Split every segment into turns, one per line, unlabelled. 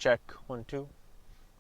check, 1, 2.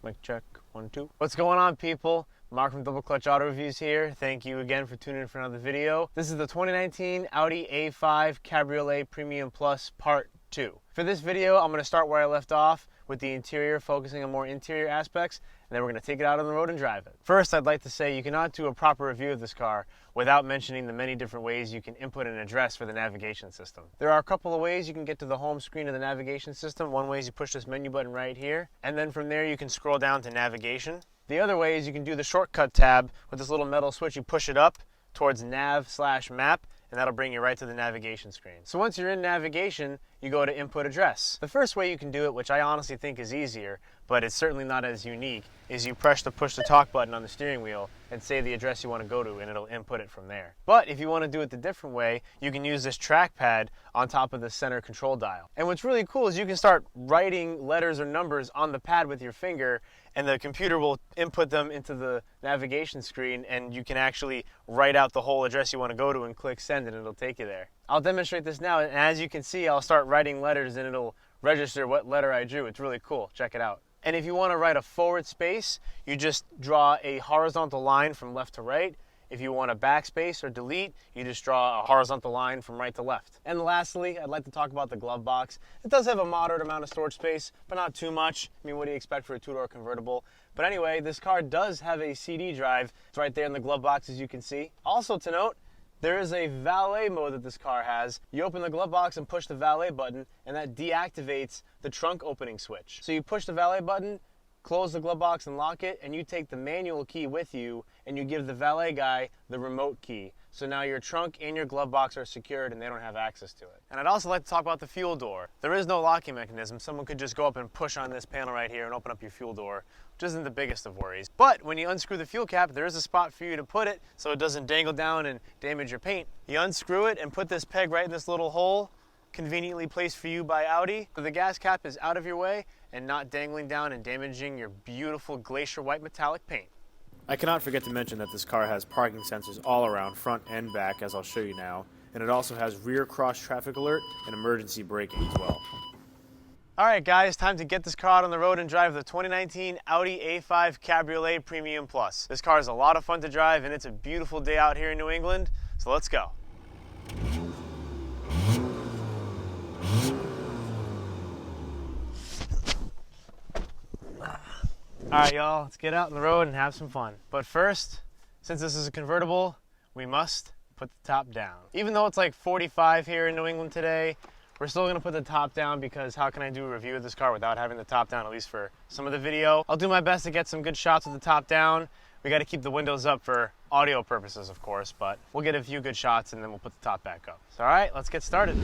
Mic check, 1, 2. What's going on, people? Mark from Double Clutch Auto Reviews here. Thank you again for tuning in for another video. This is the 2019 Audi A5 Cabriolet Premium Plus Part 2. For this video, I'm going to start where I left off with the interior, focusing on more interior aspects, and then we're going to take it out on the road and drive it. First, I'd like to say you cannot do a proper review of this car without mentioning the many different ways you can input an address for the navigation system. There are a couple of ways you can get to the home screen of the navigation system. One way is you push this menu button right here, and then from there you can scroll down to navigation. The other way is you can do the shortcut tab with this little metal switch. You push it up towards nav/map, and that'll bring you right to the navigation screen. So once you're in navigation, you go to input address. The first way you can do it, which I honestly think is easier, but it's certainly not as unique, is you push the talk button on the steering wheel and say the address you want to go to, and it'll input it from there. But if you want to do it the different way, you can use this trackpad on top of the center control dial. And what's really cool is you can start writing letters or numbers on the pad with your finger, and the computer will input them into the navigation screen, and you can actually write out the whole address you want to go to and click send, and it'll take you there. I'll demonstrate this now, and as you can see, I'll start writing letters and it'll register what letter I drew. It's really cool. Check it out. And if you want to write a forward space, you just draw a horizontal line from left to right. If you want a backspace or delete, you just draw a horizontal line from right to left. And lastly, I'd like to talk about the glove box. It does have a moderate amount of storage space, but not too much. I mean, what do you expect for a two-door convertible? But anyway, this car does have a CD drive. It's right there in the glove box, as you can see. Also to note, there is a valet mode that this car has. You open the glove box and push the valet button, and that deactivates the trunk opening switch. So you push the valet button, close the glove box and lock it, and you take the manual key with you and you give the valet guy the remote key. So now your trunk and your glove box are secured and they don't have access to it. And I'd also like to talk about the fuel door. There is no locking mechanism. Someone could just go up and push on this panel right here and open up your fuel door, which isn't the biggest of worries. But when you unscrew the fuel cap, there is a spot for you to put it so it doesn't dangle down and damage your paint. You unscrew it and put this peg right in this little hole, conveniently placed for you by Audi. So the gas cap is out of your way and not dangling down and damaging your beautiful glacier white metallic paint. I cannot forget to mention that this car has parking sensors all around, front and back, as I'll show you now, and it also has rear cross traffic alert and emergency braking as well. Alright guys, time to get this car out on the road and drive the 2019 Audi A5 Cabriolet Premium Plus. This car is a lot of fun to drive and it's a beautiful day out here in New England, so let's go. Alright y'all, let's get out on the road and have some fun. But first, since this is a convertible, we must put the top down. Even though it's like 45 here in New England today, we're still going to put the top down because how can I do a review of this car without having the top down, at least for some of the video. I'll do my best to get some good shots with the top down. We got to keep the windows up for audio purposes, of course, but we'll get a few good shots and then we'll put the top back up. So alright, let's get started.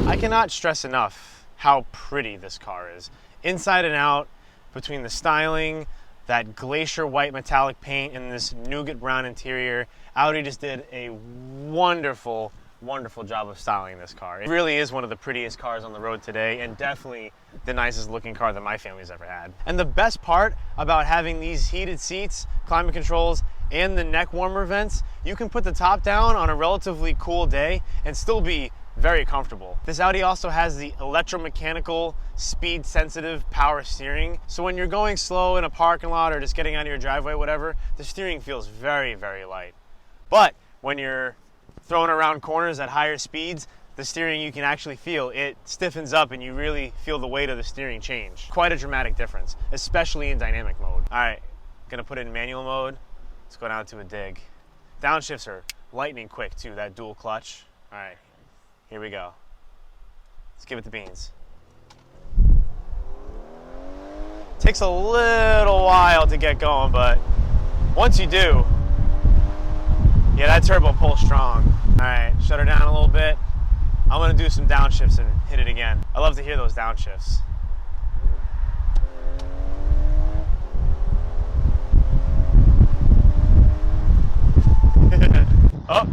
I cannot stress enough how pretty this car is. Inside and out, between the styling, that glacier white metallic paint, and this nougat brown interior, Audi just did a wonderful, wonderful job of styling this car. It really is one of the prettiest cars on the road today, and definitely the nicest looking car that my family's ever had. And the best part about having these heated seats, climate controls, and the neck warmer vents, you can put the top down on a relatively cool day and still be very comfortable. This Audi also has the electromechanical, speed-sensitive power steering. So when you're going slow in a parking lot or just getting out of your driveway, whatever, the steering feels very, very light. But when you're throwing around corners at higher speeds, the steering you can actually feel. It stiffens up and you really feel the weight of the steering change. Quite a dramatic difference, especially in dynamic mode. All right, gonna put it in manual mode. Let's go down to a dig. Downshifts are lightning quick too, that dual clutch. All right. Here we go. Let's give it the beans. Takes a little while to get going, but once you do, yeah, that turbo pulls strong. All right, shut her down a little bit. I'm gonna do some downshifts and hit it again. I love to hear those downshifts. Oh,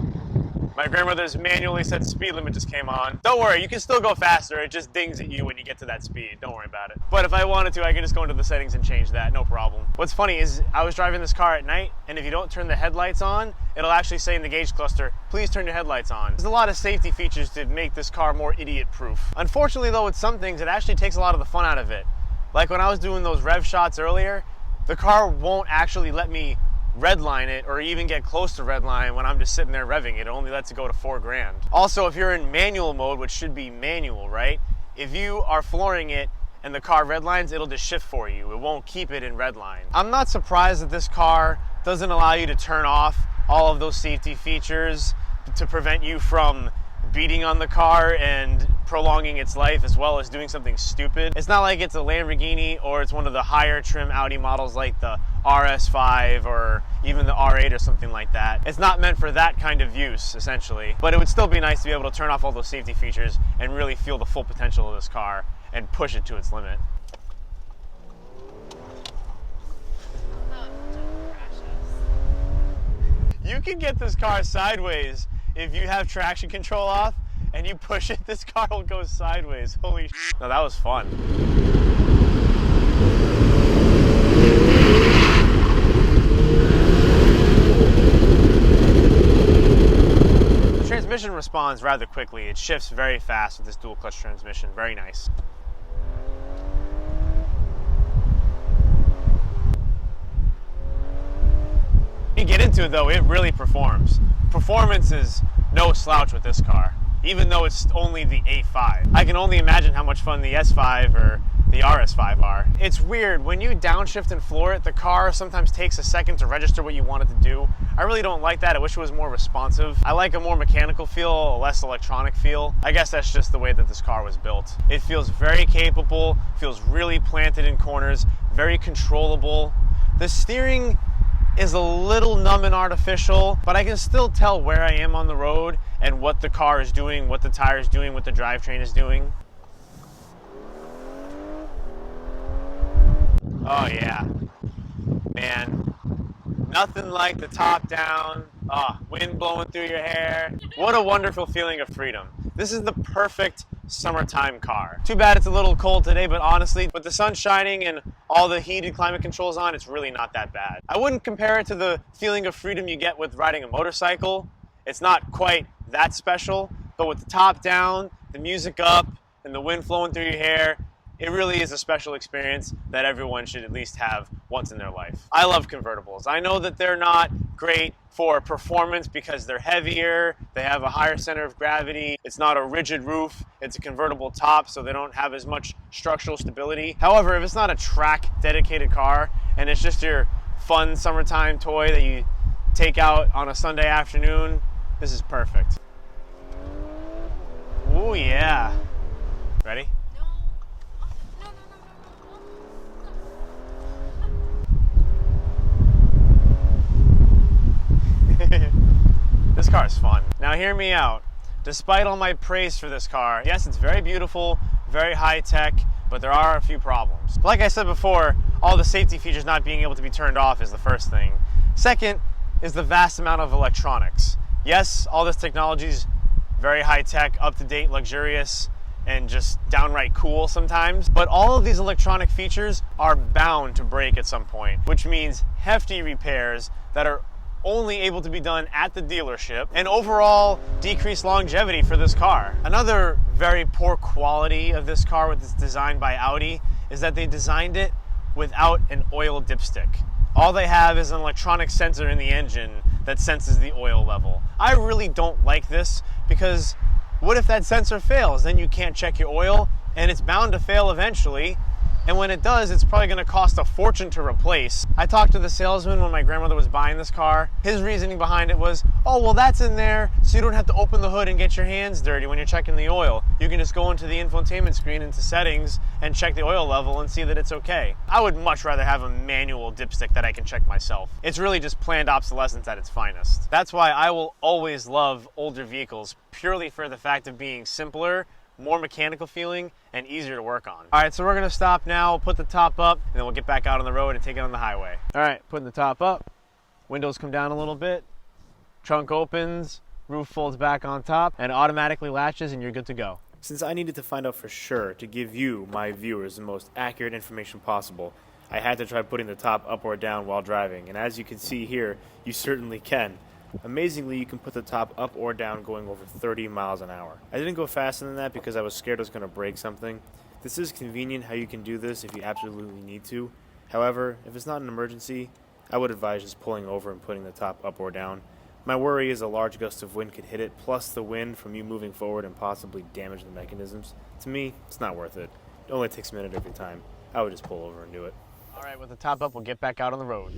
My grandmother's manually set speed limit just came on. Don't worry, you can still go faster. It just dings at you when you get to that speed. Don't worry about it. But if I wanted to, I can just go into the settings and change that, no problem. What's funny is I was driving this car at night, and if you don't turn the headlights on, it'll actually say in the gauge cluster, please turn your headlights on. There's a lot of safety features to make this car more idiot-proof. Unfortunately though, with some things, it actually takes a lot of the fun out of it. Like when I was doing those rev shots earlier, the car won't actually let me redline it or even get close to redline when I'm just sitting there revving it. It only lets it go to 4 grand. Also, if you're in manual mode, which should be manual, right? If you are flooring it and the car redlines, it'll just shift for you. It won't keep it in redline. I'm not surprised that this car doesn't allow you to turn off all of those safety features to prevent you from beating on the car and prolonging its life as well as doing something stupid. It's not like it's a Lamborghini or it's one of the higher trim Audi models like the RS5 or even the R8 or something like that. It's not meant for that kind of use, essentially. But it would still be nice to be able to turn off all those safety features and really feel the full potential of this car and push it to its limit. You can get this car sideways if you have traction control off and you push it, this car will go sideways. Holy shit. No, that was fun. The transmission responds rather quickly. It shifts very fast with this dual clutch transmission. Very nice. You get into it though, it really performs. Performance is no slouch with this car, even though it's only the A5. I can only imagine how much fun the S5 or the RS5 are. It's weird, when you downshift and floor it, the car sometimes takes a second to register what you want it to do. I really don't like that. I wish it was more responsive. I like a more mechanical feel, a less electronic feel. I guess that's just the way that this car was built. It feels very capable, feels really planted in corners, very controllable. The steering is a little numb and artificial, but I can still tell where I am on the road and what the car is doing, what the tire is doing, what the drivetrain is doing. Oh yeah, man, nothing like the top down, wind blowing through your hair. What a wonderful feeling of freedom. This is the perfect summertime car. Too bad it's a little cold today, but honestly, with the sun shining and all the heated climate controls on, it's really not that bad. I wouldn't compare it to the feeling of freedom you get with riding a motorcycle. It's not quite that special, but with the top down, the music up, and the wind flowing through your hair, it really is a special experience that everyone should at least have once in their life. I love convertibles. I know that they're not great for performance because they're heavier, they have a higher center of gravity, it's not a rigid roof, it's a convertible top, so they don't have as much structural stability. However, if it's not a track dedicated car and it's just your fun summertime toy that you take out on a Sunday afternoon, this is perfect. Ooh yeah. Ready? This car is fun. Now hear me out. Despite all my praise for this car, yes, it's very beautiful, very high tech, but there are a few problems. Like I said before, all the safety features not being able to be turned off is the first thing. Second is the vast amount of electronics. Yes, all this technology is very high tech, up to date, luxurious, and just downright cool sometimes. But all of these electronic features are bound to break at some point, which means hefty repairs that are only able to be done at the dealership, and overall decreased longevity for this car. Another very poor quality of this car with its design by Audi is that they designed it without an oil dipstick. All they have is an electronic sensor in the engine that senses the oil level. I really don't like this because what if that sensor fails? Then you can't check your oil and it's bound to fail eventually. And when it does, it's probably gonna cost a fortune to replace. I talked to the salesman when my grandmother was buying this car. His reasoning behind it was, oh, well, that's in there so you don't have to open the hood and get your hands dirty when you're checking the oil. You can just go into the infotainment screen, into settings, and check the oil level and see that it's okay. I would much rather have a manual dipstick that I can check myself. It's really just planned obsolescence at its finest. That's why I will always love older vehicles, purely for the fact of being simpler, more mechanical feeling, and easier to work on. All right, so we're gonna stop now, put the top up, and then we'll get back out on the road and take it on the highway. All right, putting the top up, windows come down a little bit, trunk opens, roof folds back on top and automatically latches and you're good to go.
Since I needed to find out for sure to give you, my viewers, the most accurate information possible, I had to try putting the top up or down while driving, and as you can see here, you certainly can. Amazingly, you can put the top up or down going over 30 miles an hour. I didn't go faster than that because I was scared I was going to break something. This is convenient how you can do this if you absolutely need to. However, if it's not an emergency, I would advise just pulling over and putting the top up or down. My worry is a large gust of wind could hit it, plus the wind from you moving forward and possibly damage the mechanisms. To me, it's not worth it. It only takes a minute every time. I would just pull over and do it.
All right, with the top up, we'll get back out on the road.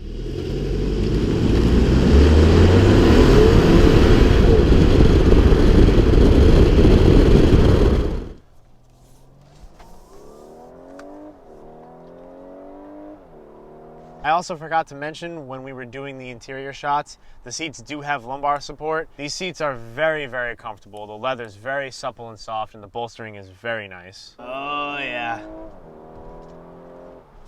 I also forgot to mention when we were doing the interior shots, the seats do have lumbar support. These seats are very, very comfortable. The leather's very supple and soft and the bolstering is very nice. Oh yeah.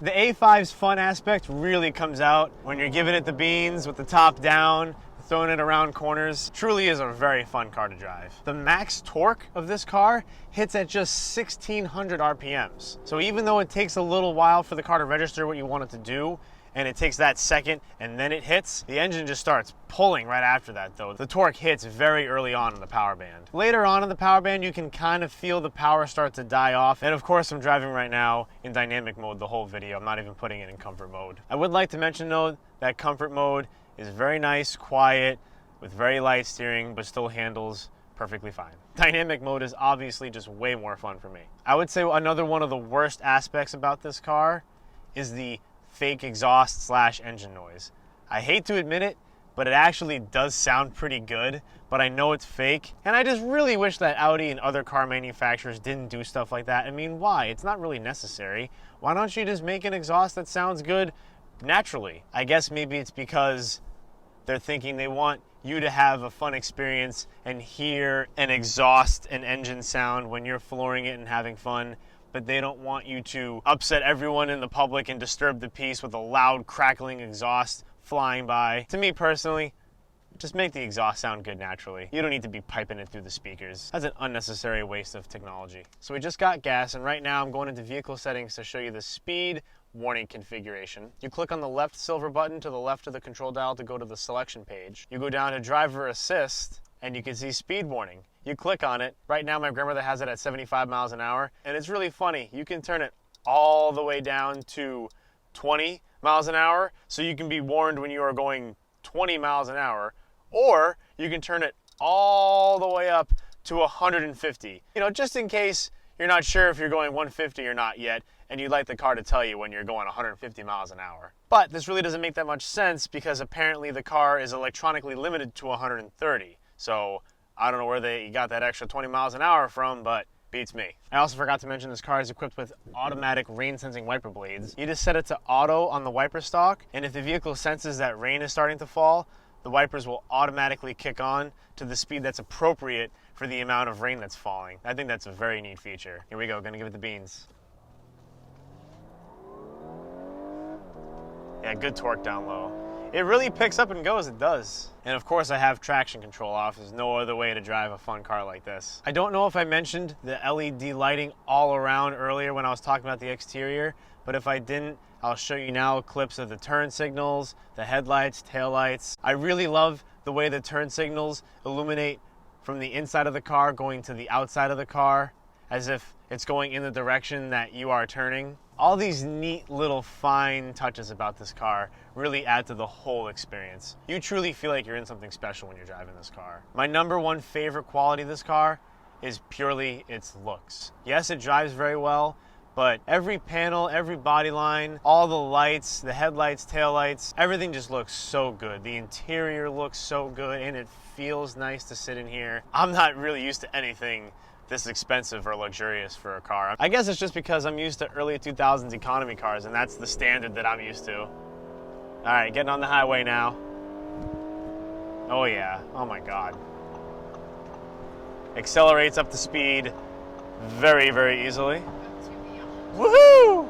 The A5's fun aspect really comes out when you're giving it the beans with the top down, throwing it around corners. Truly is a very fun car to drive. The max torque of this car hits at just 1600 RPMs. So even though it takes a little while for the car to register what you want it to do, and it takes that second and then it hits, the engine just starts pulling right after that though. The torque hits very early on in the power band. Later on in the power band, you can kind of feel the power start to die off. And of course, I'm driving right now in dynamic mode the whole video. I'm not even putting it in comfort mode. I would like to mention though, that comfort mode is very nice, quiet, with very light steering, but still handles perfectly fine. Dynamic mode is obviously just way more fun for me. I would say another one of the worst aspects about this car is the fake exhaust / engine noise. I hate to admit it, but it actually does sound pretty good, but I know it's fake. And I just really wish that Audi and other car manufacturers didn't do stuff like that. I mean, why? It's not really necessary. Why don't you just make an exhaust that sounds good naturally? I guess maybe it's because they're thinking they want you to have a fun experience and hear an exhaust and engine sound when you're flooring it and having fun, but they don't want you to upset everyone in the public and disturb the peace with a loud crackling exhaust flying by. To me personally, just make the exhaust sound good naturally. You don't need to be piping it through the speakers. That's an unnecessary waste of technology. So we just got gas, and right now I'm going into vehicle settings to show you the speed warning configuration. You click on the left silver button to the left of the control dial to go to the selection page. You go down to driver assist and you can see speed warning. You click on it. Right now my grandmother has it at 75 miles an hour, and it's really funny. You can turn it all the way down to 20 miles an hour, so you can be warned when you are going 20 miles an hour, or you can turn it all the way up to 150. You know, just in case you're not sure if you're going 150 or not yet, and you'd like the car to tell you when you're going 150 miles an hour. But this really doesn't make that much sense because apparently the car is electronically limited to 130. So I don't know where they got that extra 20 miles an hour from, but beats me. I also forgot to mention this car is equipped with automatic rain sensing wiper blades. You just set it to auto on the wiper stalk, and if the vehicle senses that rain is starting to fall, the wipers will automatically kick on to the speed that's appropriate for the amount of rain that's falling. I think that's a very neat feature. Here we go, gonna give it the beans. Yeah, good torque down low. It really picks up and goes, it does. And of course I have traction control off. There's no other way to drive a fun car like this. I don't know if I mentioned the LED lighting all around earlier when I was talking about the exterior, but if I didn't, I'll show you now clips of the turn signals, the headlights, taillights. I really love the way the turn signals illuminate from the inside of the car going to the outside of the car, as if it's going in the direction that you are turning. All these neat little fine touches about this car really add to the whole experience. You truly feel like you're in something special when you're driving this car. My #1 favorite quality of this car is purely its looks. Yes, it drives very well, but every panel, every body line, all the lights, the headlights, taillights, everything just looks so good. The interior looks so good and it feels nice to sit in here. I'm not really used to anything this expensive or luxurious for a car. I guess it's just because I'm used to early 2000s economy cars and that's the standard that I'm used to. All right, getting on the highway now. Oh yeah, oh my God. Accelerates up to speed very, very easily. Woohoo!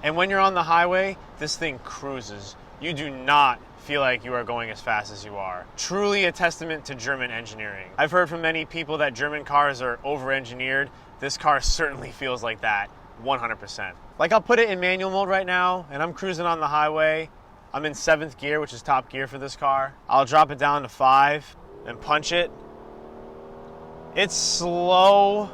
And when you're on the highway, this thing cruises you do not feel like you are going as fast as you are. Truly a testament to German engineering. I've heard from many people that German cars are over-engineered. This car certainly feels like that, 100%. Like, I'll put it in manual mode right now, and I'm cruising on the highway. I'm in 7th gear, which is top gear for this car. I'll drop it down to 5 and punch it. It's slow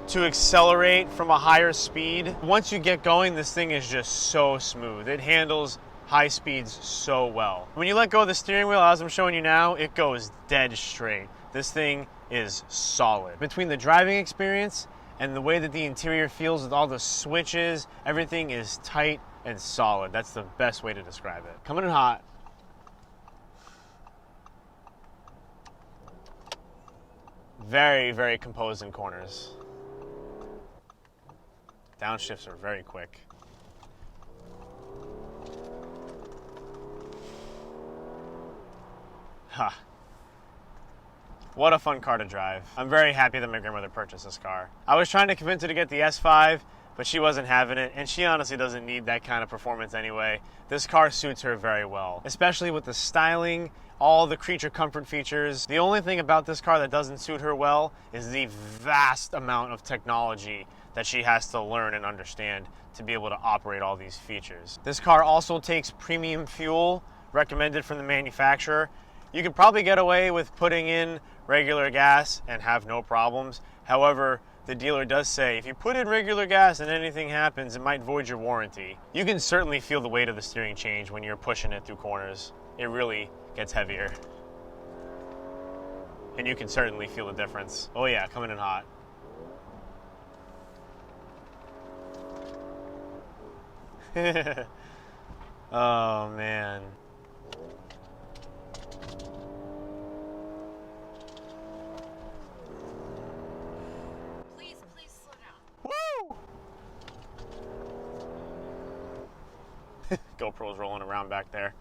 to accelerate from a higher speed. Once you get going, this thing is just so smooth. It handles high speeds so well. When you let go of the steering wheel, as I'm showing you now, it goes dead straight. This thing is solid. Between the driving experience and the way that the interior feels with all the switches, everything is tight and solid. That's the best way to describe it. Coming in hot. Very, very composed in corners. Downshifts are very quick. Ha. What a fun car to drive. I'm very happy that my grandmother purchased this car. I was trying to convince her to get the S5, but she wasn't having it, and she honestly doesn't need that kind of performance anyway. This car suits her very well, especially with the styling, all the creature comfort features. The only thing about this car that doesn't suit her well is the vast amount of technology that she has to learn and understand to be able to operate all these features. This car also takes premium fuel recommended from the manufacturer. You could probably get away with putting in regular gas and have no problems. However, the dealer does say if you put in regular gas and anything happens, it might void your warranty. You can certainly feel the weight of the steering change when you're pushing it through corners. It really gets heavier. And you can certainly feel the difference. Oh yeah, coming in hot. Oh man.
Please slow down.
Woo! GoPro's rolling around back there.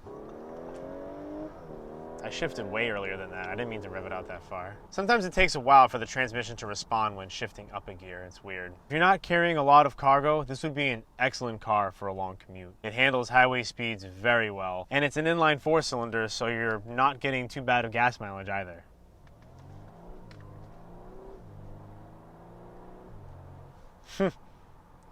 I shifted way earlier than that. I didn't mean to rev it out that far. Sometimes it takes a while for the transmission to respond when shifting up a gear. It's weird. If you're not carrying a lot of cargo, this would be an excellent car for a long commute. It handles highway speeds very well, and it's an inline 4-cylinder, so you're not getting too bad of gas mileage either.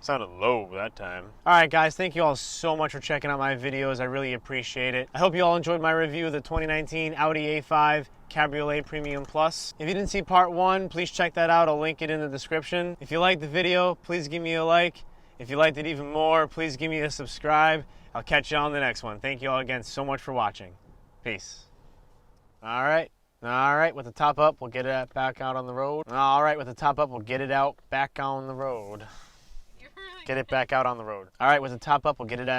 Sounded low that time. All right, guys, thank you all so much for checking out my videos. I really appreciate it. I hope you all enjoyed my review of the 2019 Audi A5 Cabriolet Premium Plus. If you didn't see part 1, please check that out. I'll link it in the description. If you liked the video, please give me a like. If you liked it even more, please give me a subscribe. I'll catch you on the next one. Thank you all again so much for watching. Peace. All right, with the top up, we'll get it back out on the road. All right, with the top up, we'll get it out back on the road. Get it back out on the road. All right, with the top up, we'll get it